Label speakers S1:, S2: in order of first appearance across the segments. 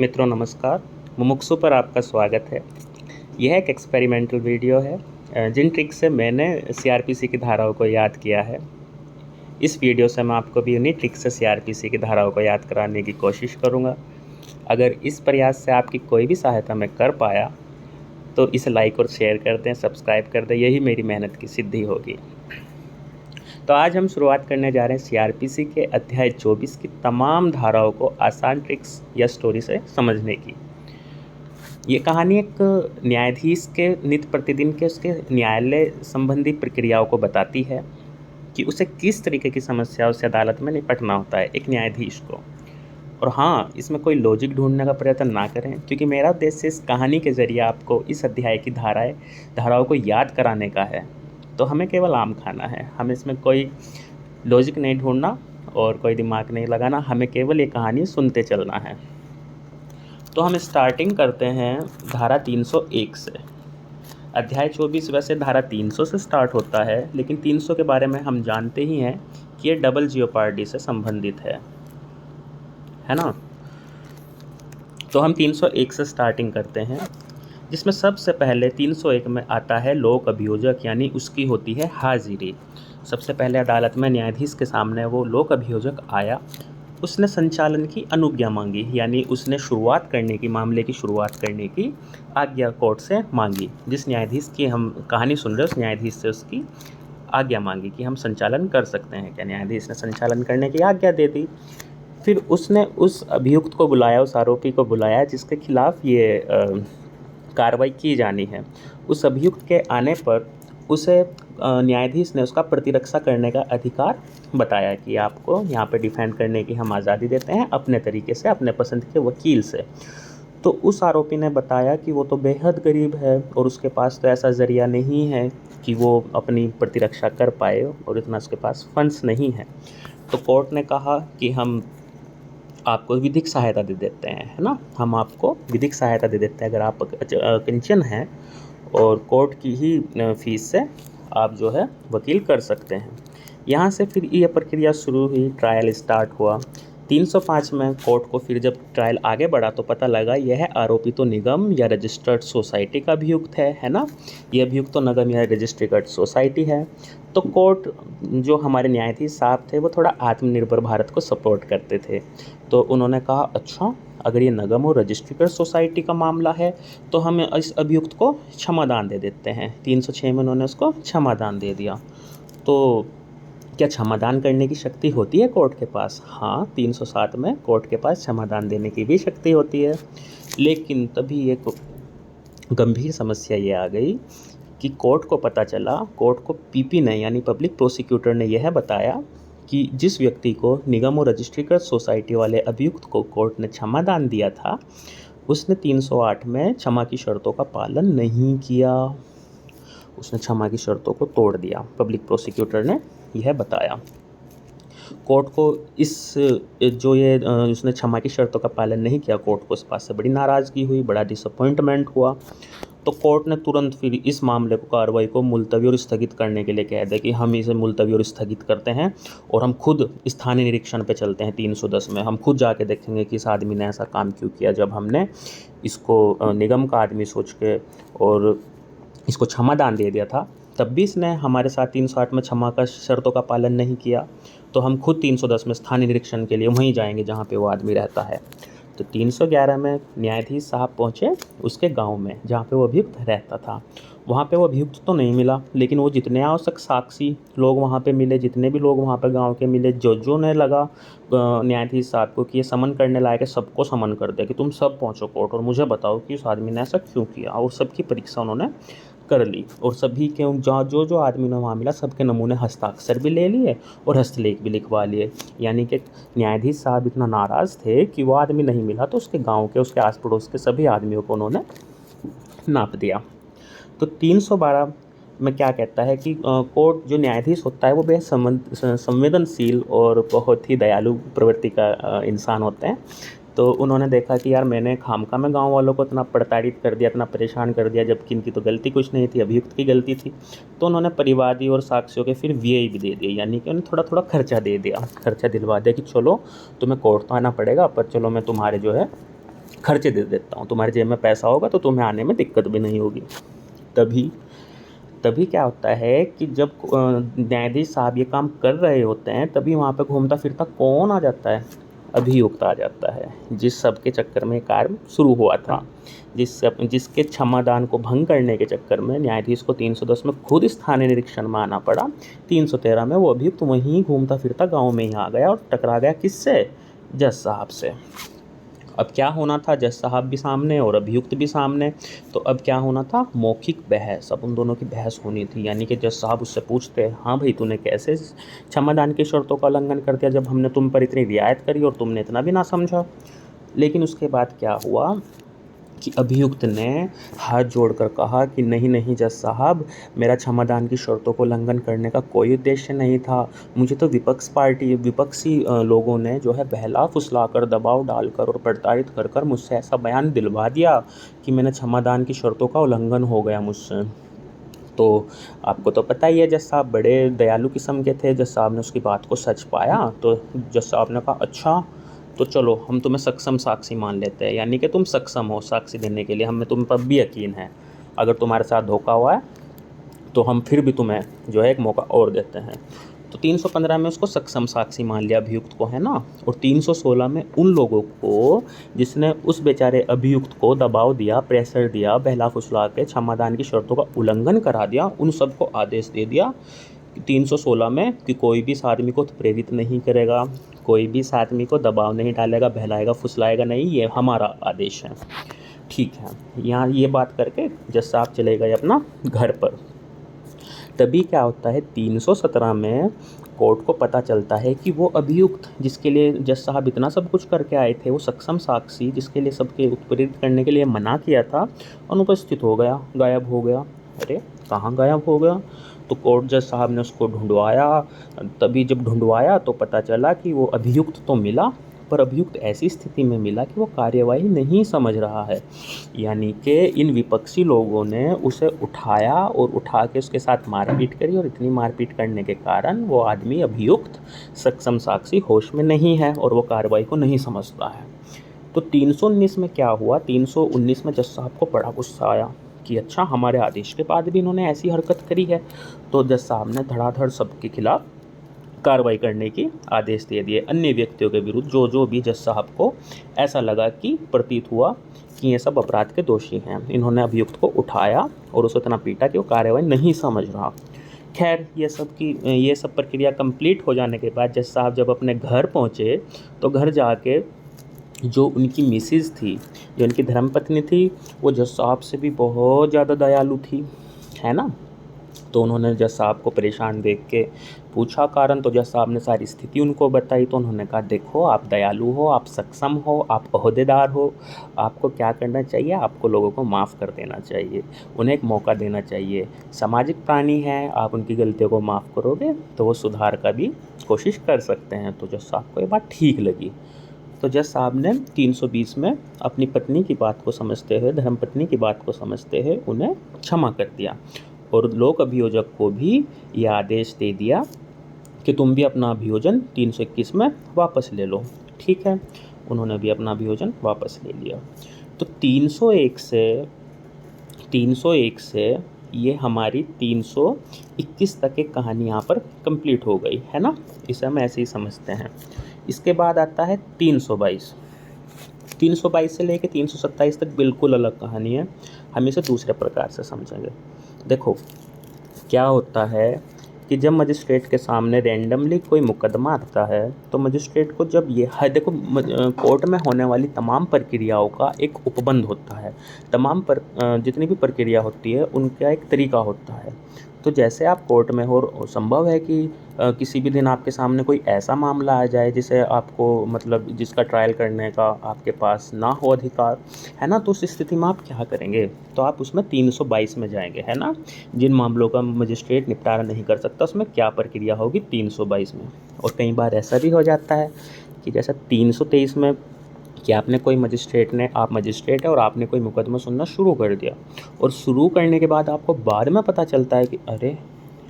S1: मित्रों नमस्कार। मुमुक्षु पर आपका स्वागत है। यह एक एक्सपेरिमेंटल वीडियो है जिन ट्रिक्स से मैंने सीआरपीसी की धाराओं को याद किया है। इस वीडियो से मैं आपको भी उन्हीं ट्रिक्स से सीआरपीसी की धाराओं को याद कराने की कोशिश करूंगा। अगर इस प्रयास से आपकी कोई भी सहायता मैं कर पाया तो इसे लाइक और शेयर कर दें, सब्सक्राइब कर दें, यही मेरी मेहनत की सिद्धि होगी। तो आज हम शुरुआत करने जा रहे हैं सीआरपीसी के अध्याय 24 की तमाम धाराओं को आसान ट्रिक्स या स्टोरी से समझने की। ये कहानी एक न्यायाधीश के नित्य प्रतिदिन के उसके न्यायालय संबंधी प्रक्रियाओं को बताती है कि उसे किस तरीके की समस्याओं से अदालत में निपटना होता है एक न्यायाधीश को। और हाँ, इसमें कोई लॉजिक ढूंढने का प्रयत्न ना करें, क्योंकि मेरा उद्देश्य इस कहानी के जरिए आपको इस अध्याय की धाराओं को याद कराने का है। तो हमें केवल आम खाना है, हमें इसमें कोई लॉजिक नहीं ढूंढना और कोई दिमाग नहीं लगाना, हमें केवल ये कहानी सुनते चलना है। तो हम स्टार्टिंग करते हैं धारा 301 से। अध्याय 24 वैसे धारा 300 से स्टार्ट होता है, लेकिन 300 के बारे में हम जानते ही हैं कि ये डबल जियोपार्डी से संबंधित है ना। तो हम 301 से स्टार्टिंग करते हैं, जिसमें सबसे पहले 301 में आता है लोक अभियोजक, यानी उसकी होती है हाजिरी। सबसे पहले अदालत में न्यायाधीश के सामने वो लोक अभियोजक आया। उसने संचालन की अनुज्ञा मांगी, यानी उसने मामले की शुरुआत करने की आज्ञा कोर्ट से मांगी। जिस न्यायाधीश की हम कहानी सुन रहे हैं उस न्यायाधीश से उसकी आज्ञा मांगी कि हम संचालन कर सकते हैं क्या। न्यायाधीश ने संचालन करने की आज्ञा दे दी। फिर उसने उस अभियुक्त को बुलाया, उस आरोपी को बुलाया जिसके खिलाफ ये कार्रवाई की जानी है। उस अभियुक्त के आने पर उसे न्यायाधीश ने उसका प्रतिरक्षा करने का अधिकार बताया कि आपको यहाँ पे डिफेंड करने की हम आज़ादी देते हैं अपने तरीके से, अपने पसंद के वकील से। तो उस आरोपी ने बताया कि वो तो बेहद गरीब है और उसके पास तो ऐसा ज़रिया नहीं है कि वो अपनी प्रतिरक्षा कर पाए और इतना उसके पास फंड्स नहीं है। तो कोर्ट ने कहा कि हम आपको विधिक सहायता दे देते हैं, है ना, हम आपको विधिक सहायता दे देते हैं अगर आप कंचन हैं और कोर्ट की ही फीस से आप जो है वकील कर सकते हैं। यहाँ से फिर ये प्रक्रिया शुरू हुई, ट्रायल स्टार्ट हुआ। 305 में कोर्ट को फिर जब ट्रायल आगे बढ़ा तो पता लगा यह आरोपी तो निगम या रजिस्टर्ड सोसाइटी का अभियुक्त है ना। यह अभियुक्त तो निगम या रजिस्टर्ड सोसाइटी है। तो कोर्ट जो हमारे न्यायाधीश साहब थे वो थोड़ा आत्मनिर्भर भारत को सपोर्ट करते थे। तो उन्होंने कहा अच्छा, अगर ये निगम और रजिस्टर्ड सोसाइटी का मामला है तो हम इस अभियुक्त को क्षमादान दे देते हैं। 306 में उन्होंने उसको क्षमादान दे दिया। तो क्या क्षमादान करने की शक्ति होती है कोर्ट के पास? हाँ, 307 में कोर्ट के पास क्षमादान देने की भी शक्ति होती है। लेकिन तभी एक गंभीर समस्या ये आ गई कि कोर्ट को पता चला, कोर्ट को पीपी ने यानी पब्लिक प्रोसिक्यूटर ने यह बताया कि जिस व्यक्ति को निगम और रजिस्ट्रीकृत सोसाइटी वाले अभियुक्त को कोर्ट ने क्षमादान दिया था उसने 308 में क्षमा की शर्तों का पालन नहीं किया। उसने क्षमा की शर्तों को तोड़ दिया, पब्लिक प्रोसिक्यूटर ने यह बताया कोर्ट को। उसने क्षमा की शर्तों का पालन नहीं किया, कोर्ट को इस बात से बड़ी नाराज़गी हुई, बड़ा डिसअपॉइंटमेंट हुआ। तो कोर्ट ने तुरंत फिर इस मामले को, कार्रवाई को मुलतवी और स्थगित करने के लिए कह दिया कि हम इसे मुलतवी और स्थगित करते हैं और हम खुद स्थानीय निरीक्षण पे चलते हैं। 310 में हम खुद जाके देखेंगे कि इस आदमी ने ऐसा काम क्यों किया। जब हमने इसको निगम का आदमी सोच के और इसको क्षमादान दे दिया था तब भी इसने हमारे साथ 308 में क्षमा का शर्तों का पालन नहीं किया, तो हम खुद 310 में स्थानीय निरीक्षण के लिए वहीं जाएंगे जहाँ पे वो आदमी रहता है। तो 311 में न्यायाधीश साहब पहुँचे उसके गांव में जहाँ पे वो अभियुक्त रहता था। वहाँ पे वो अभियुक्त तो नहीं मिला, लेकिन वो जितने आवश्यक साक्षी लोग वहाँ पे मिले, जितने भी लोग वहाँ पे गांव के मिले, जो ने लगा न्यायाधीश साहब को कि ये समन करने लायक है, सबको समन कर दिया कि तुम सब पहुँचो कोर्ट और मुझे बताओ कि उस आदमी ने ऐसा क्यों किया। और सबकी परीक्षा उन्होंने कर ली और सभी के जो आदमी ने वहाँ मिला सबके नमूने हस्ताक्षर भी ले लिए और हस्तलेख भी लिखवा लिए। यानी कि न्यायाधीश साहब इतना नाराज़ थे कि वो आदमी नहीं मिला तो उसके गांव के, उसके आस पड़ोस के सभी आदमियों को उन्होंने नाप दिया। तो 312 में क्या कहता है कि कोर्ट जो न्यायाधीश होता है वो बेहद संवेदनशील और बहुत ही दयालु प्रवृत्ति का इंसान होते हैं। तो उन्होंने देखा कि यार मैंने खामखा में गांव वालों को इतना प्रताड़ित कर दिया, इतना परेशान कर दिया, जबकि इनकी तो गलती कुछ नहीं थी, अभियुक्त की गलती थी। तो उन्होंने परिवादी और साक्षियों के फिर व्यय भी दे दिए, यानी कि उन्हें थोड़ा थोड़ा खर्चा दे दिया, खर्चा दिलवा दिया कि चलो तुम्हें कोर्ट तो आना पड़ेगा पर चलो मैं तुम्हारे जो है खर्चे दे देता हूँ, तुम्हारे जेब में पैसा होगा तो तुम्हें आने में दिक्कत भी नहीं होगी। तभी तभी क्या होता है कि जब न्यायाधीश साहब ये काम कर रहे होते हैं, तभी वहाँ पे घूमता फिरता कौन आ जाता है? अभियुक्त आ जाता है, जिस सब के चक्कर में कार्य शुरू हुआ था, जिसके क्षमादान को भंग करने के चक्कर में न्यायाधीश को 310 में खुद स्थानीय निरीक्षण में आना पड़ा। 313 में वो अभियुक्त वहीं घूमता फिरता गाँव में ही आ गया और टकरा गया किससे? जज साहब से। अब क्या होना था? जज साहब भी सामने और अभियुक्त भी सामने, तो अब क्या होना था? मौखिक बहस। अब उन दोनों की बहस होनी थी, यानी कि जज साहब उससे पूछते हैं, हाँ भाई, तूने कैसे क्षमादान की शर्तों का उल्लंघन कर दिया जब हमने तुम पर इतनी रियायत करी और तुमने इतना भी ना समझा। लेकिन उसके बाद क्या हुआ कि अभियुक्त ने हाथ जोड़कर कहा कि नहीं नहीं जज साहब, मेरा क्षमादान की शर्तों को उल्लंघन करने का कोई उद्देश्य नहीं था। मुझे तो विपक्षी लोगों ने जो है बहला फुसलाकर, दबाव डालकर और प्रताड़ित कर कर मुझसे ऐसा बयान दिलवा दिया कि मैंने क्षमादान की शर्तों का उल्लंघन हो गया मुझसे। तो आपको तो पता ही है, जज साहब बड़े दयालु किस्म के थे। जज साहब ने उसकी बात को सच पाया, तो जज साहब ने कहा, अच्छा तो चलो हम तुम्हें सक्षम साक्षी मान लेते हैं, यानी कि तुम सक्षम हो साक्षी देने के लिए, हमें तुम पर भी यकीन है। अगर तुम्हारे साथ धोखा हुआ है तो हम फिर भी तुम्हें जो है एक मौका और देते हैं। तो 315 में उसको सक्षम साक्षी मान लिया अभियुक्त को, है ना। और 316 में उन लोगों को जिसने उस बेचारे अभियुक्त को दबाव दिया, प्रेशर दिया, बहला फुसला के क्षमादान की शर्तों का उल्लंघन करा दिया, उन सबको आदेश दे दिया 316 में कि कोई भी इस आदमी को प्रेरित नहीं करेगा, कोई भी इस आदमी को दबाव नहीं डालेगा, बहलाएगा फुसलाएगा नहीं, ये हमारा आदेश है। ठीक है, यहाँ ये बात करके जज साहब चले गए अपना घर पर। तभी क्या होता है, 317 में कोर्ट को पता चलता है कि वो अभियुक्त जिसके लिए जज साहब इतना सब कुछ करके आए थे, वो सक्षम साक्षी जिसके लिए सबके उत्प्रेरित करने के लिए मना किया था, अनुपस्थित हो गया, गायब हो गया। अरे कहाँ गायब हो गया? तो कोर्ट जज साहब ने उसको ढूंढवाया। तभी जब ढूंढवाया तो पता चला कि वो अभियुक्त तो मिला, पर अभियुक्त ऐसी स्थिति में मिला कि वो कार्यवाही नहीं समझ रहा है। यानी कि इन विपक्षी लोगों ने उसे उठाया और उठा के उसके साथ मारपीट करी, और इतनी मारपीट करने के कारण वो आदमी अभियुक्त सक्षम साक्षी होश में नहीं है और वो कार्रवाई को नहीं समझता है। तो 319 में क्या हुआ? 319 में जज साहब को बड़ा गुस्सा आया कि अच्छा, हमारे आदेश के बाद भी इन्होंने ऐसी हरकत करी है। तो जज साहब ने धड़ाधड़ सबके खिलाफ कार्रवाई करने की आदेश दे दिए। अन्य व्यक्तियों के विरुद्ध जो भी जज साहब को ऐसा लगा कि प्रतीत हुआ कि ये सब अपराध के दोषी हैं, इन्होंने अभियुक्त को उठाया और उसे इतना पीटा कि वो कार्रवाई नहीं समझ रहा। खैर, ये सब प्रक्रिया कंप्लीट हो जाने के बाद जज साहब जब अपने घर पहुँचे तो घर जाके जो उनकी मिसेज थी, जो उनकी धर्मपत्नी थी, वो जज साहब से भी बहुत ज़्यादा दयालु थी, है ना। तो उन्होंने जज साहब को परेशान देख के पूछा कारण, तो जज साहब ने सारी स्थिति उनको बताई। तो उन्होंने कहा, देखो आप दयालु हो, आप सक्षम हो, आप ओहदेदार हो, आपको क्या करना चाहिए? आपको लोगों को माफ़ कर देना चाहिए, उन्हें एक मौका देना चाहिए। सामाजिक प्राणी हैं, आप उनकी गलतियों को माफ़ करोगे तो वो सुधार का भी कोशिश कर सकते हैं। तो जज साहब को ये बात ठीक लगी। तो जज साहब ने 320 में अपनी पत्नी की बात को समझते हुए, धर्मपत्नी की बात को समझते हुए उन्हें क्षमा कर दिया, और लोक अभियोजक को भी यह आदेश दे दिया कि तुम भी अपना अभियोजन 321 में वापस ले लो। ठीक है, उन्होंने भी अपना अभियोजन वापस ले लिया। तो 301 से ये हमारी 321 तक एक कहानी यहाँ पर कंप्लीट हो गई, है ना। इसे हम ऐसे ही समझते हैं। इसके बाद आता है 322। 322 से लेकर 327 तक बिल्कुल अलग कहानी है, हम इसे दूसरे प्रकार से समझेंगे। देखो क्या होता है कि जब मजिस्ट्रेट के सामने रैंडमली कोई मुकदमा आता है, तो मजिस्ट्रेट को जब देखो कोर्ट में होने वाली तमाम प्रक्रियाओं का एक उपबंध होता है, जितनी भी प्रक्रिया होती है उनका एक तरीका होता है। तो जैसे आप कोर्ट में हो, संभव है कि किसी भी दिन आपके सामने कोई ऐसा मामला आ जाए जिसे आपको जिसका ट्रायल करने का आपके पास ना हो अधिकार, है ना। तो उस स्थिति में आप क्या करेंगे? तो आप उसमें 322 में जाएंगे, है ना। जिन मामलों का मजिस्ट्रेट निपटारा नहीं कर सकता उसमें क्या प्रक्रिया होगी? 322 में। और कई बार ऐसा भी हो जाता है कि जैसा 323 में कि आप मजिस्ट्रेट है और आपने कोई मुकदमा सुनना शुरू कर दिया, और शुरू करने के बाद आपको बाद में पता चलता है कि अरे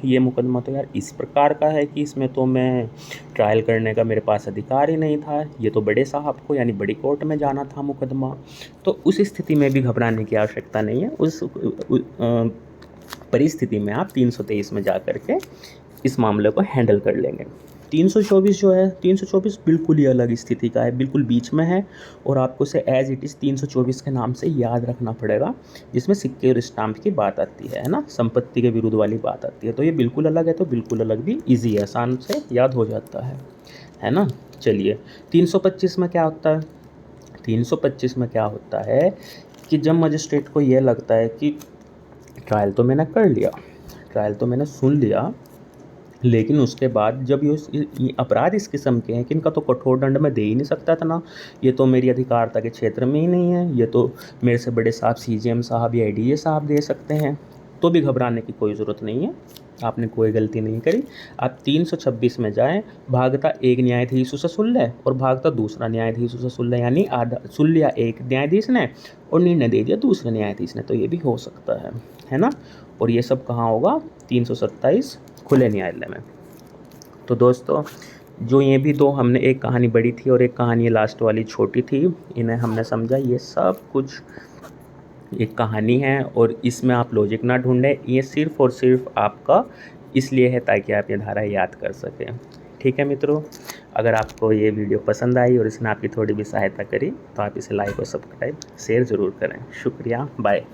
S1: ये मुकदमा तो यार इस प्रकार का है कि इसमें तो मैं ट्रायल करने का मेरे पास अधिकार ही नहीं था, ये तो बड़े साहब को यानी बड़ी कोर्ट में जाना था मुकदमा। तो उस स्थिति में भी घबराने की आवश्यकता नहीं है। उस परिस्थिति में आप 323 में जा कर के इस मामले को हैंडल कर लेंगे। 324 जो है, 324 बिल्कुल ही अलग स्थिति का है, बिल्कुल बीच में है, और आपको उसे एज इट इज़ 324 के नाम से याद रखना पड़ेगा, जिसमें सिक्के और स्टाम्प की बात आती है ना, संपत्ति के विरुद्ध वाली बात आती है। तो ये बिल्कुल अलग है, तो बिल्कुल अलग भी ईजी है, आसान से याद हो जाता है ना। चलिए 325 में क्या होता है? 325 में क्या होता है कि जब मजिस्ट्रेट को ये लगता है कि ट्रायल तो मैंने कर लिया, ट्रायल तो मैंने सुन लिया, लेकिन उसके बाद जब ये अपराध इस किस्म के हैं कि इनका तो कठोर दंड मैं दे ही नहीं सकता था ना, ये तो मेरी अधिकारता के क्षेत्र में ही नहीं है, ये तो मेरे से बड़े साहब सीजेएम साहब या एडीजे साहब दे सकते हैं, तो भी घबराने की कोई ज़रूरत नहीं है। आपने कोई गलती नहीं करी। आप 326 में जाएं, भागता एक न्यायाधीश उसे सुन ले और भागता दूसरा न्यायाधीश उसे सुन ले, यानी आधा सुन लिया एक न्यायाधीश ने और निर्णय दे दिया दूसरे न्यायाधीश ने, तो ये भी हो सकता है ना। और ये सब कहाँ होगा? 327 खुले न्यायालय में। तो दोस्तों, जो ये भी दो हमने, एक कहानी बड़ी थी और एक कहानी लास्ट वाली छोटी थी, इन्हें हमने समझा, ये सब कुछ एक कहानी है और इसमें आप लॉजिक ना ढूंढें, ये सिर्फ़ और सिर्फ आपका इसलिए है ताकि आप ये धारा याद कर सकें। ठीक है मित्रों, अगर आपको ये वीडियो पसंद आई और इसने आपकी थोड़ी भी सहायता करी तो आप इसे लाइक और सब्सक्राइब शेयर ज़रूर करें। शुक्रिया, बाय।